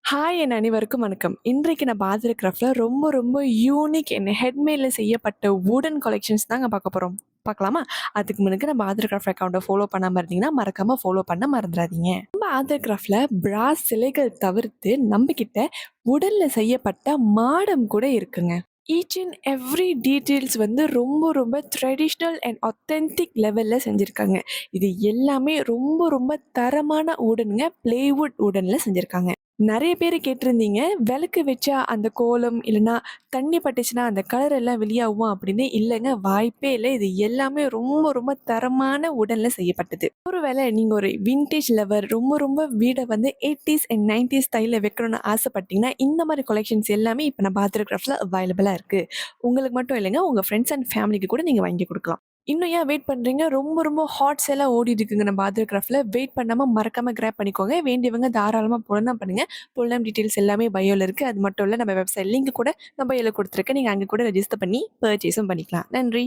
Hi என் அனைவருக்கும் வணக்கம். இன்றைக்கு நான் பாரதிய கிராஃப்ட்ல ரொம்ப ரொம்ப யூனிக் ஹெட்மேட்ல செய்யப்பட்ட வுடன் கலெக்ஷன்ஸ் தாங்க பார்க்க போறோம். பார்க்கலாமா? அதுக்கு முன்னாடி நம்ம ஆதர் கிராஃப்ட் அக்கவுண்ட்ட ஃபாலோ பண்ணாம இருந்தீங்கன்னா, மறக்காம ஃபாலோ பண்ண மறந்துறாதீங்க. நம்ம ஆதர் கிராஃப்ட்ல பிராஸ் சிலைகள் தவிர்த்து நம்மகிட்ட வுடன்ல செய்யப்பட்ட மாடம் கூட இருக்குங்க. ஈச் அண்ட் எவ்ரி டீட்டெயில்ஸ் வந்து ரொம்ப ரொம்ப ட்ரெடிஷ்னல் அண்ட் ஆத்தென்டிக் லெவல்ல செஞ்சிருக்காங்க. இது எல்லாமே ரொம்ப ரொம்ப தரமான வுடன்ங்க. ப்ளேவுட் வுடன்ல செஞ்சிருக்காங்க. நெறைய பேரு கேட்டிருந்தீங்க, விளக்கு வச்சா அந்த கோலம் இல்லன்னா தண்ணி பட்டுச்சுன்னா அந்த கலர் எல்லாம் வெளியாகுமா அப்படின்னு. இல்லங்க, வாய்ப்பே இல்ல. இது எல்லாமே ரொம்ப ரொம்ப தரமான உடன்ல செய்யப்பட்டது. ஒருவேளை நீங்க ஒரு வின்டேஜ் லவர் ரொம்ப ரொம்ப வீட வந்து 80ஸ் அண்ட் 90ஸ் ஸ்டைல்ல வைக்கணும்னு ஆசைப்பட்டீங்கன்னா, இந்த மாரி கலெக்ஷன்ஸ் எல்லாமே இப்ப நான் பாத்ரூம் கிராஃப்ட்ல அவைலபிளா இருக்கு. உங்களுக்கு மட்டும் இல்லைங்க, உங்க ஃப்ரெண்ட்ஸ் அண்ட் ஃபேமிலிக்கு கூட நீங்க வாங்கி குடுக்கலாம். இன்னும் ஏன் வெயிட் பண்றீங்க? ரொம்ப ரொம்ப ஹாட் சேலா ஓடிட்டு இருக்குங்க நம்ம ஆதர் கிராஃப்ட்ல. வெயிட் பண்ணாம மறக்காம கிராப் பண்ணிக்கோங்க. வேண்டியவங்க தாராளமா புலம்பம் பண்ணுங்க. புல்லம் டீட்டெயில்ஸ் எல்லாமே பயோல இருக்கு. அது மட்டும் இல்ல, நம்ம வெப்சைட் லிங்க் கூட நான் பயோல குடுத்துருக்கேன். நீங்க அங்க கூட ரெஜிஸ்டர் பண்ணி பர்ச்சேஸும் பண்ணிக்கலாம். நன்றி.